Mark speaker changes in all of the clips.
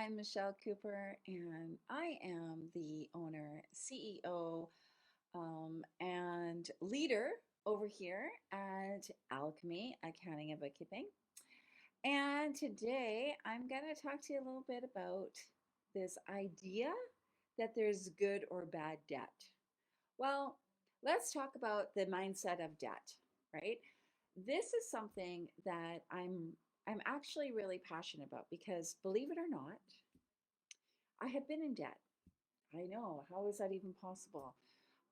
Speaker 1: I'm Michelle Cooper, and I am the owner, CEO, and leader over here at Alchemy Accounting and Bookkeeping. And today I'm going to talk to you a little bit about this idea that there's good or bad debt. Well, let's talk about the mindset of debt, right? This is something that I'm actually really passionate about because believe it or not, I have been in debt. I know. How is that even possible?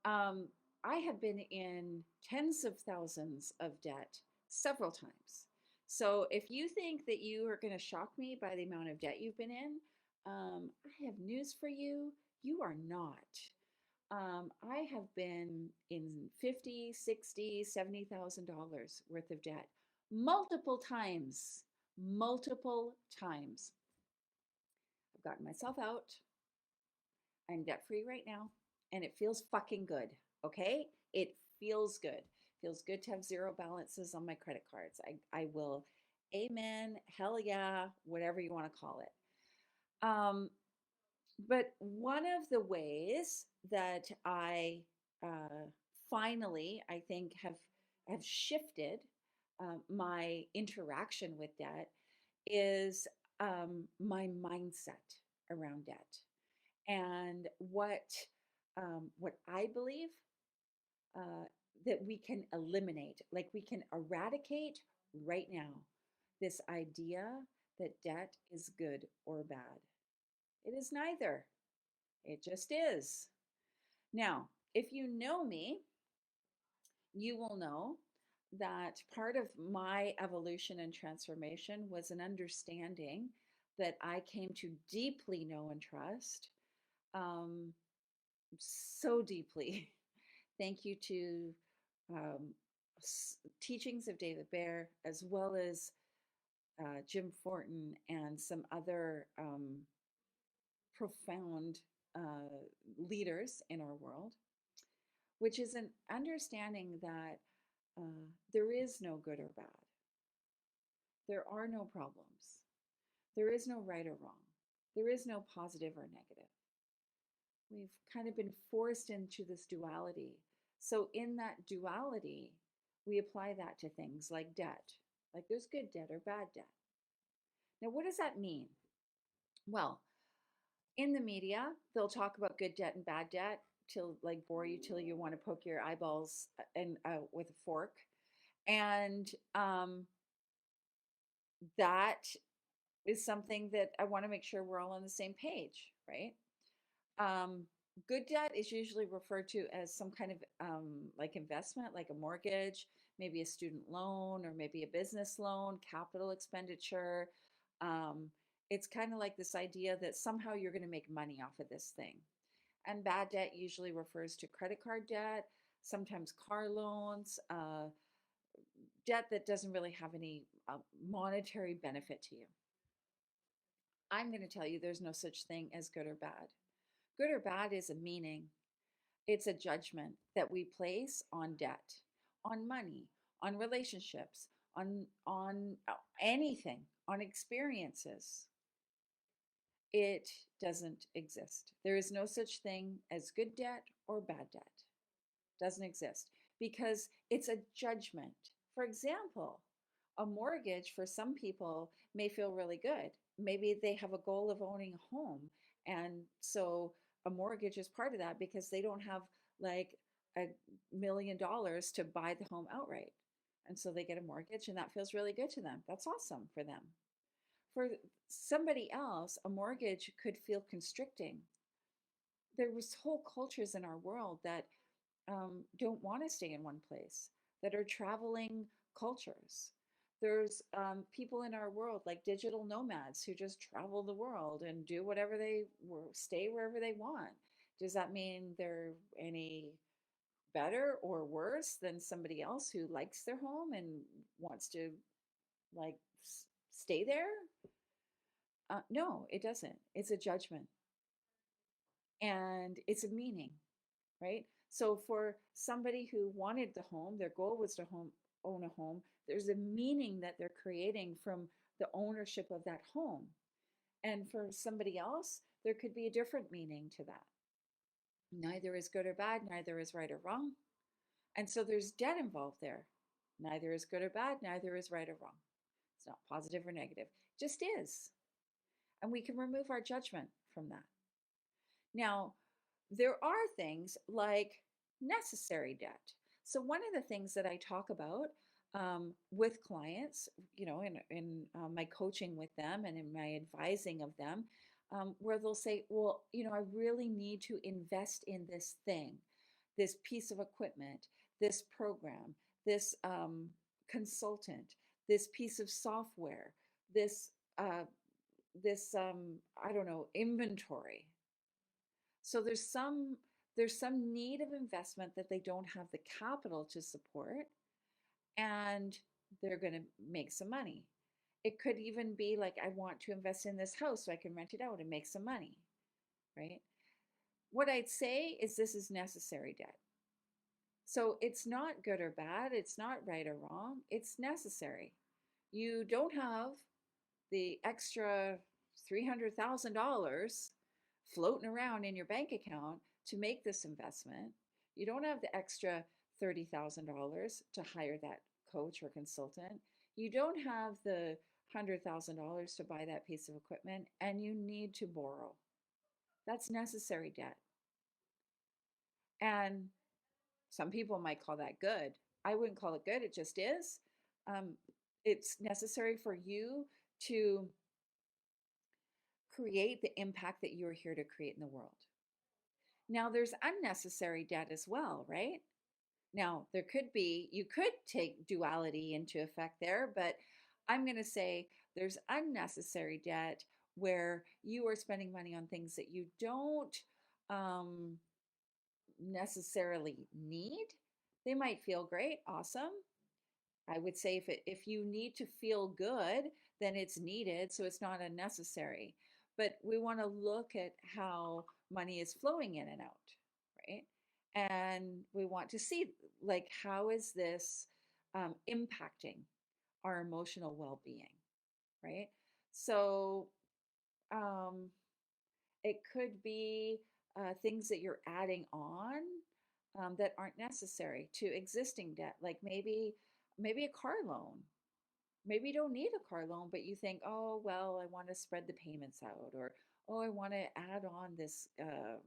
Speaker 1: Um, I have been in tens of thousands of debt several times. So if you think that you are going to shock me by the amount of debt you've been in, I have news for you. You are not. I have been in 50, 60, $70,000 worth of debt multiple times. Multiple times. I've gotten myself out. I'm debt free right now and it feels fucking good. Okay. It feels good. Feels good to have zero balances on my credit cards. I will, amen, hell yeah, whatever you want to call it. But one of the ways that I finally, I think, have shifted my interaction with debt is my mindset around debt and what I believe uh, that we can eliminate, like we can eradicate right now, this idea that debt is good or bad. It is neither. It just is. Now, if you know me, you will know that part of my evolution and transformation was an understanding that I came to deeply know and trust um, so deeply. Thank you to um, teachings of David Baer, as well as Jim Fortin and some other profound leaders in our world, which is an understanding that there is no good or bad. There are no problems. There is no right or wrong. There is no positive or negative. We've kind of been forced into this duality. So, in that duality, we apply that to things like debt. Like there's good debt or bad debt. Now, what does that mean? Well, in the media, they'll talk about good debt and bad debt till like bore you till you want to poke your eyeballs and with a fork. And that is something that I want to make sure we're all on the same page, right? Um, Good debt is usually referred to as some kind of like investment, like a mortgage, maybe a student loan, or maybe a business loan, capital expenditure. Um, it's kind of like this idea that somehow you're going to make money off of this thing. And bad debt usually refers to credit card debt, sometimes car loans, debt that doesn't really have any monetary benefit to you. I'm going to tell you there's no such thing as good or bad. Good or bad is a meaning, it's a judgment that we place on debt, on money, on relationships, on anything, on experiences. It doesn't exist. There is no such thing as good debt or bad debt. Doesn't exist because it's a judgment. For example, a mortgage for some people may feel really good. Maybe they have a goal of owning a home. And so a mortgage is part of that because they don't have like $1 million to buy the home outright. And so they get a mortgage and that feels really good to them. That's awesome for them. For somebody else, a mortgage could feel constricting. There was whole cultures in our world that don't want to stay in one place, that are traveling cultures. There's people in our world like digital nomads who just travel the world and do whatever stay wherever they want. Does that mean they're any better or worse than somebody else who likes their home and wants to like stay there? No, it doesn't. It's a judgment and it's a meaning, right? So for somebody who wanted the home, their goal was to own a home, there's a meaning that they're creating from the ownership of that home. And for somebody else, there could be a different meaning to that. Neither is good or bad, neither is right or wrong. And so there's debt involved there. Neither is good or bad, neither is right or wrong. It's not positive or negative, it just is. And we can remove our judgment from that. Now, there are things like necessary debt. So, one of the things that I talk about with clients, in my coaching with them and in my advising of them, where they'll say, well, I really need to invest in this thing, this piece of equipment, this program, this consultant, this piece of software, this, uh, I don't know, inventory. So there's some need of investment that they don't have the capital to support, and they're going to make some money. It could even be like, I want to invest in this house so I can rent it out and make some money, right? What I'd say is this is necessary debt. So it's not good or bad, it's not right or wrong, it's necessary. You don't have the extra $300,000 floating around in your bank account to make this investment. You don't have the extra $30,000 to hire that coach or consultant. You don't have the $100,000 to buy that piece of equipment, and you need to borrow. That's necessary debt. And some people might call that good. I wouldn't call it good, it just is. Um, it's necessary for you to create the impact that you're here to create in the world. Now, there's unnecessary debt as well, right? Now, you could take duality into effect there, but I'm going to say there's unnecessary debt where you are spending money on things that you don't um, necessarily need. They might feel great, awesome. I would say if you need to feel good, then it's needed, so it's not unnecessary. But we want to look at how money is flowing in and out, right? And we want to see, like, how is this impacting our emotional well-being, right? So um, it could be things that you're adding on that aren't necessary to existing debt, like maybe a car loan. Maybe you don't need a car loan, but you think, oh, well, I want to spread the payments out, or oh, I want to add on this um,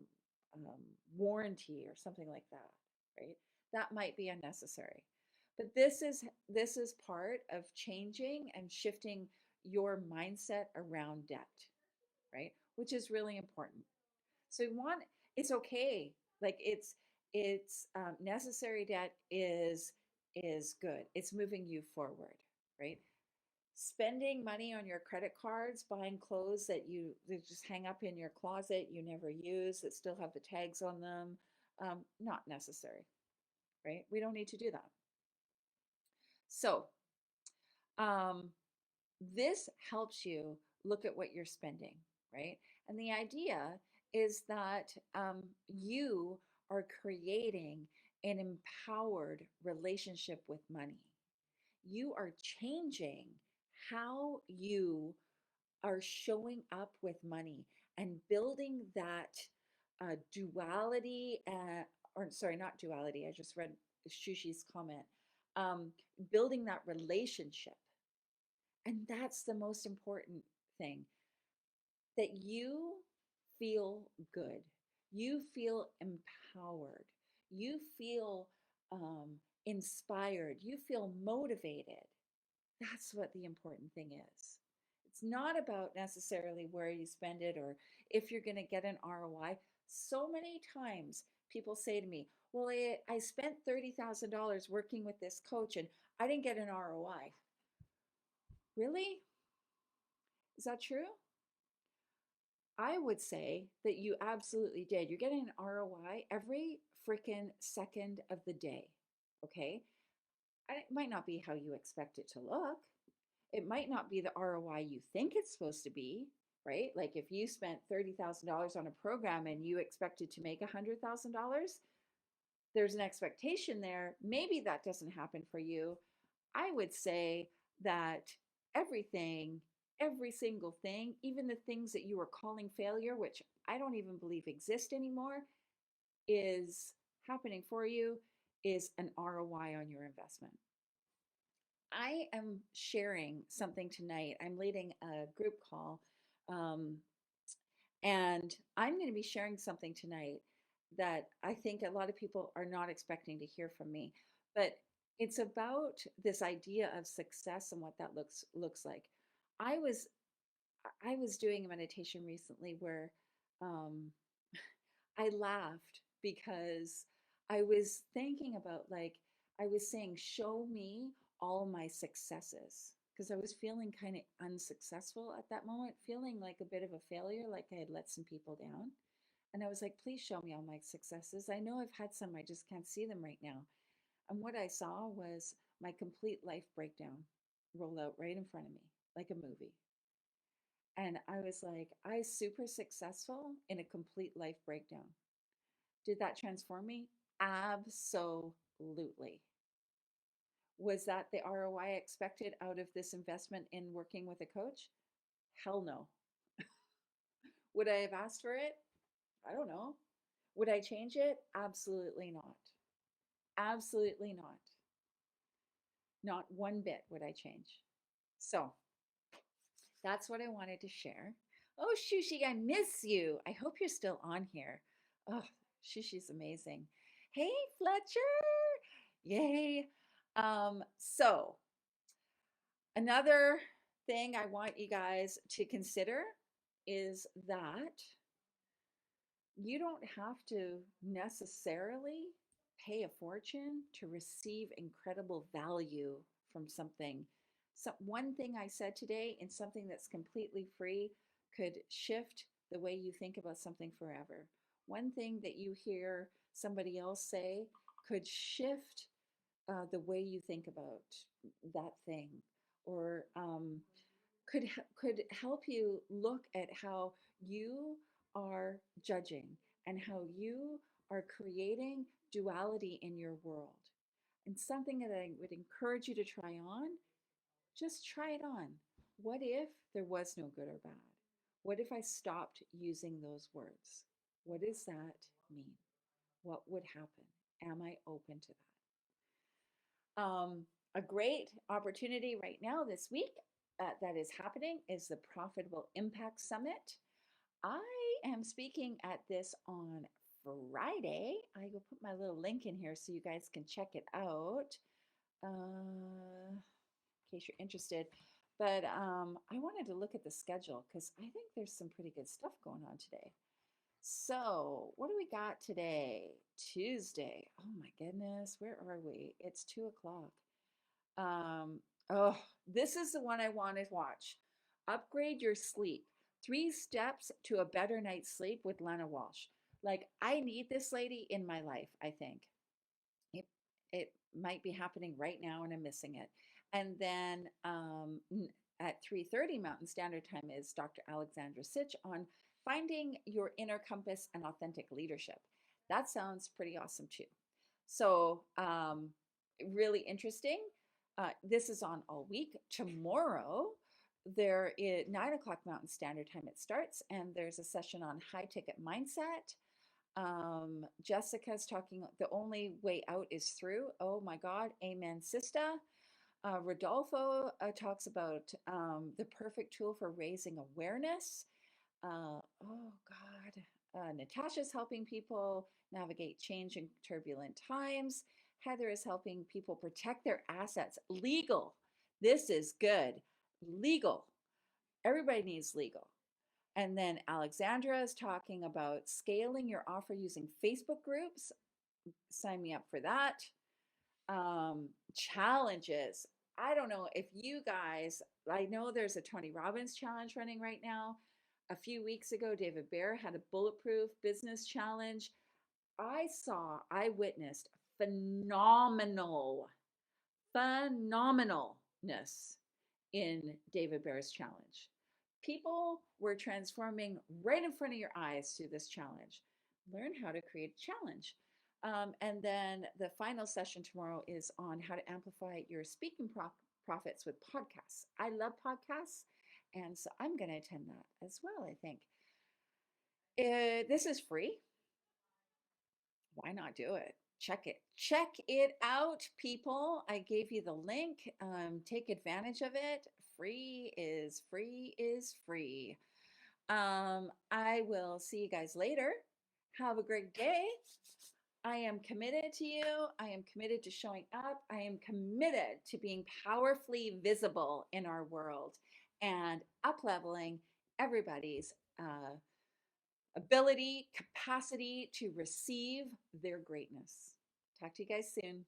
Speaker 1: warranty or something like that, right? That might be unnecessary. But this is part of changing and shifting your mindset around debt, right? Which is really important. So you want it's okay. Like it's necessary debt is good. It's moving you forward, right? Spending money on your credit cards, buying clothes that just hang up in your closet, you never use, that still have the tags on them, not necessary, right? We don't need to do that. So um, this helps you look at what you're spending, right? And the idea is that you are creating an empowered relationship with money. You are changing how you are showing up with money and building that duality, or sorry, not duality. I just read Shushi's comment. Um, Building that relationship. And that's the most important thing, that you feel good, you feel empowered, you feel inspired, you feel motivated. That's what the important thing is. It's not about necessarily where you spend it or if you're going to get an ROI. So many times people say to me, well, I spent $30,000 working with this coach and I didn't get an ROI. Really? Is that true? I would say that you absolutely did. You're getting an ROI every freaking second of the day. Okay. And it might not be how you expect it to look. It might not be the ROI you think it's supposed to be, right? Like if you spent $30,000 on a program and you expected to make $100,000, there's an expectation there. Maybe that doesn't happen for you. I would say that everything every single thing, even the things that you were calling failure, which I don't even believe exist anymore, is happening for you, is an ROI on your investment. I am sharing something tonight. I'm leading a group call, um, and I'm going to be sharing something tonight that I think a lot of people are not expecting to hear from me. But it's about this idea of success and what that looks like. I was I was doing a meditation recently where um, I laughed because I was thinking about, like, I was saying, show me all my successes. Because I was feeling kind of unsuccessful at that moment, feeling like a bit of a failure, like I had let some people down. And I was like, please show me all my successes. I know I've had some, I just can't see them right now. And what I saw was my complete life breakdown roll out right in front of me, like a movie. And I was like, I was super successful in a complete life breakdown. Did that transform me? Absolutely. Was that the ROI expected out of this investment in working with a coach? Hell no. Would I have asked for it? I don't know. Would I change it? Absolutely not. Absolutely not. Not one bit would I change. So that's what I wanted to share. Oh, Shushi, I miss you. I hope you're still on here. Oh, Shushi's amazing. Hey, Fletcher. Yay. So another thing I want you guys to consider is that you don't have to necessarily pay a fortune to receive incredible value from something. So one thing I said today, and something that's completely free, could shift the way you think about something forever. One thing that you hear somebody else say could shift the way you think about that thing, or could help you look at how you are judging and how you are creating duality in your world. And something that I would encourage you to try on, just try it on. What if there was no good or bad? What if I stopped using those words? What does that mean? What would happen? Am I open to that? A great opportunity right now this week that is happening is the Profitable Impact Summit. I am speaking at this on Friday. I will put my little link in here so you guys can check it out in case you're interested. But I wanted to look at the schedule because I think there's some pretty good stuff going on today. So, what do we got today? Tuesday. Oh my goodness, where are we? It's 2 o'clock. Um, oh, this is the one I want to watch. Upgrade Your Sleep. 3 Steps to a Better Night's Sleep with Lana Walsh. Like, I need this lady in my life, I think. It, it might be happening right now and I'm missing it. And then at 3:30 Mountain Standard Time is Dr. Alexandra Sitch on finding your inner compass and authentic leadership. That sounds pretty awesome too. So, really interesting. This is on all week. Tomorrow, there is 9 o'clock Mountain Standard Time. It starts, and there's a session on high ticket mindset. Jessica's talking. The only way out is through. Oh my God, amen, sister. Rodolfo talks about the perfect tool for raising awareness. Oh God. Natasha's helping people navigate change in turbulent times. Heather is helping people protect their assets. Legal. This is good. Legal. Everybody needs legal. And then Alexandra is talking about scaling your offer using Facebook groups. Sign me up for that. Challenges. I don't know if you guys, I know there's a Tony Robbins challenge running right now. A few weeks ago, David Bear had a bulletproof business challenge. I witnessed phenomenalness in David Bear's challenge. People were transforming right in front of your eyes through this challenge. Learn how to create a challenge. And then the final session tomorrow is on how to amplify your speaking profits with podcasts. I love podcasts. And so I'm going to attend that as well, I think. This is free. Why not do it? Check it. Check it out, people. I gave you the link. Take advantage of it. Free is free is free. I will see you guys later. Have a great day. I am committed to you. I am committed to showing up. I am committed to being powerfully visible in our world and up leveling everybody's ability, capacity to receive their greatness. Talk to you guys soon.